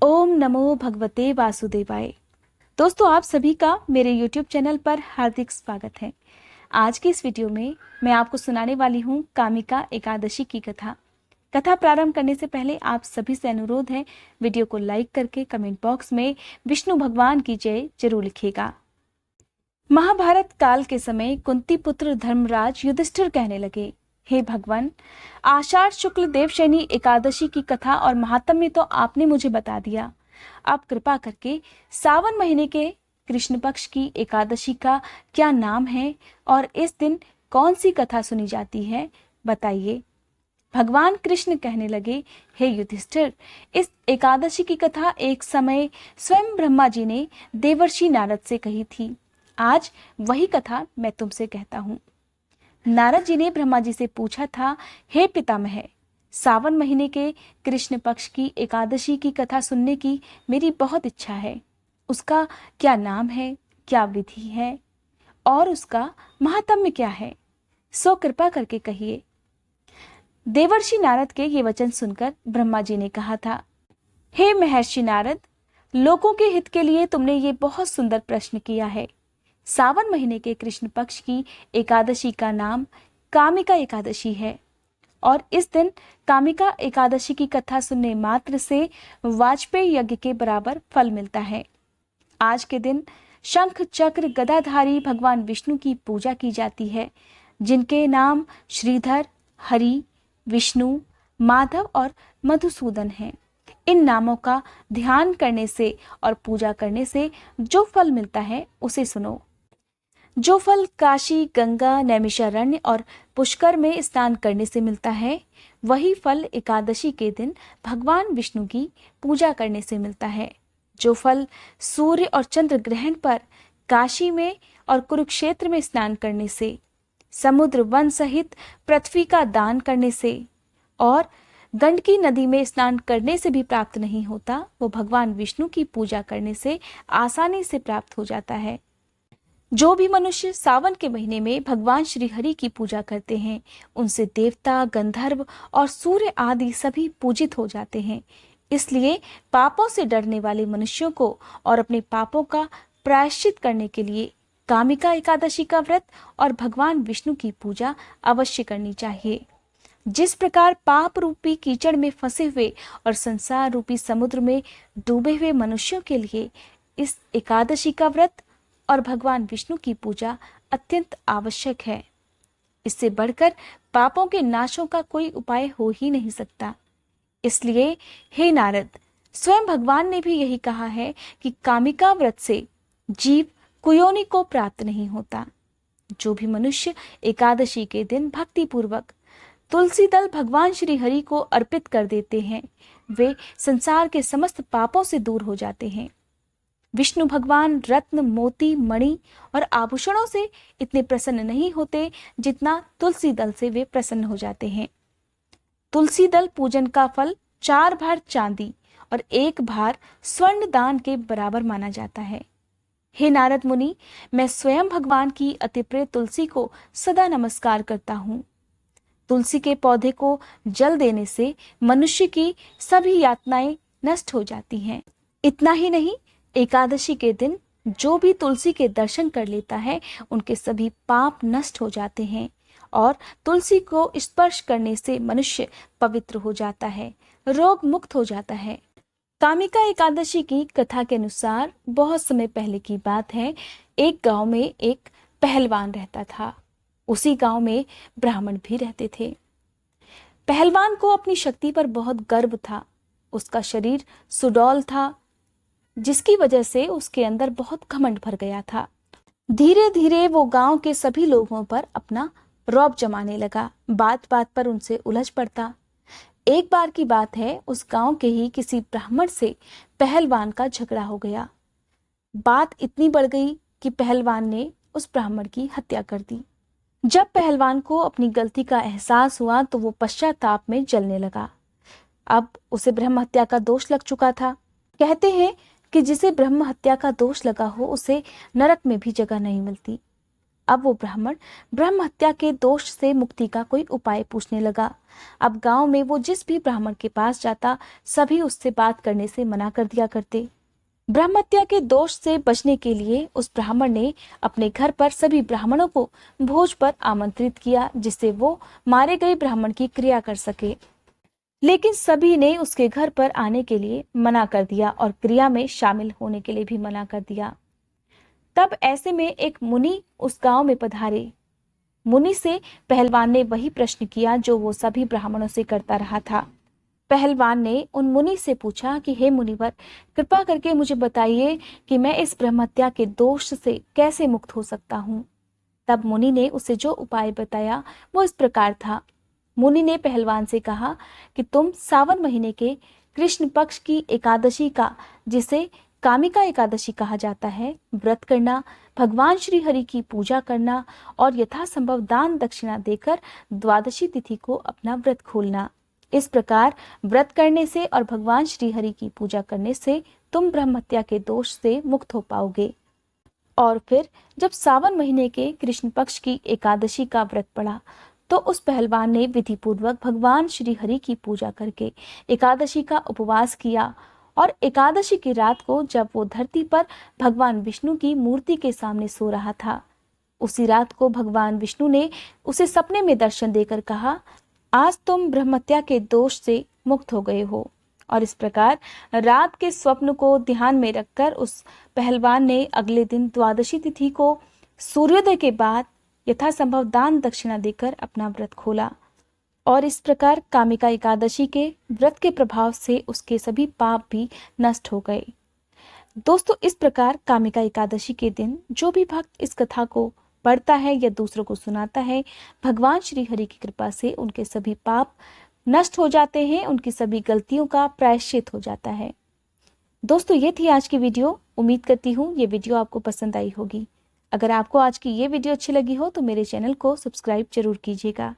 ओम नमो भगवते वासुदेवाय। दोस्तों, आप सभी का मेरे YouTube चैनल पर हार्दिक स्वागत है। आज की इस वीडियो में मैं आपको सुनाने वाली हूँ कामिका एकादशी की कथा। कथा प्रारंभ करने से पहले आप सभी से अनुरोध है, वीडियो को लाइक करके कमेंट बॉक्स में विष्णु भगवान की जय जरूर लिखिएगा। महाभारत काल के समय कुंती पुत्र धर्मराज युधिष्ठिर कहने लगे, हे भगवान, आषाढ़ शुक्ल देवशयनी एकादशी की कथा और महात्म्य तो आपने मुझे बता दिया। अब कृपा करके सावन महीने के कृष्ण पक्ष की एकादशी का क्या नाम है और इस दिन कौन सी कथा सुनी जाती है, बताइए। भगवान कृष्ण कहने लगे, हे युधिष्ठिर, इस एकादशी की कथा एक समय स्वयं ब्रह्मा जी ने देवर्षि नारद से कही थी। आज वही कथा मैं तुमसे कहता हूँ। नारद जी ने ब्रह्मा जी से पूछा था, हे पितामह, सावन महीने के कृष्ण पक्ष की एकादशी की कथा सुनने की मेरी बहुत इच्छा है। उसका क्या नाम है, क्या विधि है और उसका महात्म्य क्या है, सो कृपा करके कहिए। देवर्षि नारद के ये वचन सुनकर ब्रह्मा जी ने कहा था, हे महर्षि नारद, लोगों के हित के लिए तुमने ये बहुत सुंदर प्रश्न किया है। सावन महीने के कृष्ण पक्ष की एकादशी का नाम कामिका एकादशी है और इस दिन कामिका एकादशी की कथा सुनने मात्र से वाजपेयी यज्ञ के बराबर फल मिलता है। आज के दिन शंख चक्र गदाधारी भगवान विष्णु की पूजा की जाती है, जिनके नाम श्रीधर, हरि, विष्णु, माधव और मधुसूदन हैं। इन नामों का ध्यान करने से और पूजा करने से जो फल मिलता है उसे सुनो। जो फल काशी, गंगा, नैमिषारण्य और पुष्कर में स्नान करने से मिलता है, वही फल एकादशी के दिन भगवान विष्णु की पूजा करने से मिलता है। जो फल सूर्य और चंद्र ग्रहण पर काशी में और कुरुक्षेत्र में स्नान करने से, समुद्र वन सहित पृथ्वी का दान करने से और गंडकी नदी में स्नान करने से भी प्राप्त नहीं होता, वो भगवान विष्णु की पूजा करने से आसानी से प्राप्त हो जाता है। जो भी मनुष्य सावन के महीने में भगवान श्री हरि की पूजा करते हैं, उनसे देवता, गंधर्व और सूर्य आदि सभी पूजित हो जाते हैं। इसलिए पापों से डरने वाले मनुष्यों को और अपने पापों का प्रायश्चित करने के लिए कामिका एकादशी का व्रत और भगवान विष्णु की पूजा अवश्य करनी चाहिए। जिस प्रकार पाप रूपी कीचड़ में फंसे हुए और संसार रूपी समुद्र में डूबे हुए मनुष्यों के लिए इस एकादशी का व्रत और भगवान विष्णु की पूजा अत्यंत आवश्यक है, इससे बढ़कर पापों के नाशों का कोई उपाय हो ही नहीं सकता। इसलिए हे नारद, स्वयं भगवान ने भी यही कहा है कि कामिका व्रत से जीव कुयोनि को प्राप्त नहीं होता। जो भी मनुष्य एकादशी के दिन भक्ति पूर्वक तुलसी दल भगवान श्री हरि को अर्पित कर देते हैं, वे संसार के समस्त पापों से दूर हो जाते हैं। विष्णु भगवान रत्न, मोती, मणि और आभूषणों से इतने प्रसन्न नहीं होते जितना तुलसी दल से वे प्रसन्न हो जाते हैं। तुलसी दल पूजन का फल 4 भार चांदी और 1 भार स्वर्ण दान के बराबर माना जाता है। हे नारद मुनि, मैं स्वयं भगवान की अति प्रिय तुलसी को सदा नमस्कार करता हूँ। तुलसी के पौधे को जल देने से मनुष्य की सभी यातनाएं नष्ट हो जाती हैं। इतना ही नहीं, एकादशी के दिन जो भी तुलसी के दर्शन कर लेता है, उनके सभी पाप नष्ट हो जाते हैं और तुलसी को स्पर्श करने से मनुष्य पवित्र हो जाता है, रोग मुक्त हो जाता है। कामिका एकादशी की कथा के अनुसार बहुत समय पहले की बात है। एक गांव में एक पहलवान रहता था। उसी गांव में ब्राह्मण भी रहते थे। पहलवान को अपनी शक्ति पर बहुत गर्व था। उसका शरीर सुडौल था, जिसकी वजह से उसके अंदर बहुत घमंड भर गया था। धीरे धीरे वो गांव के सभी लोगों पर अपना रौब जमाने लगा, बात बात पर उनसे उलझ पड़ता। एक बार की बात है, उस गांव के ही किसी ब्राह्मण से पहलवान का झगड़ा हो गया। बात इतनी बढ़ गई कि पहलवान ने उस ब्राह्मण की हत्या कर दी। जब पहलवान को अपनी गलती का एहसास हुआ तो वो पश्चाताप में जलने लगा। अब उसे ब्रह्म हत्या का दोष लग चुका था। कहते हैं कि जिसे ब्रह्म हत्या का दोष लगा हो, उसे नरक में भी जगह नहीं मिलती। अब वो ब्राह्मण ब्रह्म हत्या के दोष से मुक्ति का कोई उपाय पूछने लगा। अब गांव में वो जिस भी ब्राह्मण के पास जाता सभी उससे बात करने से मना कर दिया करते। ब्रह्म हत्या के दोष से बचने के लिए उस ब्राह्मण ने अपने घर पर सभी ब्राह्मणों को भोज पर आमंत्रित किया, जिससे वो मारे गए ब्राह्मण की क्रिया कर सके। लेकिन सभी ने उसके घर पर आने के लिए मना कर दिया और क्रिया में शामिल होने के लिए भी मना कर दिया। तब ऐसे में एक मुनि उस गांव में पधारे। मुनि से पहलवान ने वही प्रश्न किया जो वो सभी ब्राह्मणों से करता रहा था। पहलवान ने उन मुनि से पूछा कि हे मुनिवर, कृपा करके मुझे बताइए कि मैं इस ब्रह्महत्या के दोष से कैसे मुक्त हो सकता हूँ। तब मुनि ने उसे जो उपाय बताया वो इस प्रकार था। मुनि ने पहलवान से कहा कि तुम सावन महीने के कृष्ण पक्ष की एकादशी का, जिसे कामिका एकादशी कहा जाता है, व्रत करना, भगवान श्री हरि की पूजा करना और यथासंभव दान दक्षिणा देकर द्वादशी तिथि को अपना व्रत खोलना। इस प्रकार व्रत करने से और भगवान श्री हरि की पूजा करने से तुम ब्रह्महत्या के दोष से मुक्त हो पाओगे। और फिर जब सावन महीने के कृष्ण पक्ष की एकादशी का व्रत पड़ा तो उस पहलवान ने विधि पूर्वक भगवान श्री हरि की पूजा करके एकादशी का उपवास किया और एकादशी की रात को जब वो धरती पर भगवान विष्णु की मूर्ति के सामने सो रहा था, उसी रात को भगवान विष्णु ने उसे सपने में दर्शन देकर कहा, आज तुम ब्रह्महत्या के दोष से मुक्त हो गए हो। और इस प्रकार रात के स्वप्न को ध्यान में रखकर उस पहलवान ने अगले दिन द्वादशी तिथि को सूर्योदय के बाद यथासंभव दान दक्षिणा देकर अपना व्रत खोला। और इस प्रकार कामिका एकादशी के व्रत के प्रभाव से उसके सभी पाप भी नष्ट हो गए। दोस्तों, इस प्रकार कामिका एकादशी के दिन जो भी भक्त इस कथा को पढ़ता है या दूसरों को सुनाता है, भगवान श्री हरि की कृपा से उनके सभी पाप नष्ट हो जाते हैं, उनकी सभी गलतियों का प्रायश्चित हो जाता है। दोस्तों, ये थी आज की वीडियो। उम्मीद करती हूँ ये वीडियो आपको पसंद आई होगी। अगर आपको आज की ये वीडियो अच्छी लगी हो तो मेरे चैनल को सब्सक्राइब जरूर कीजिएगा।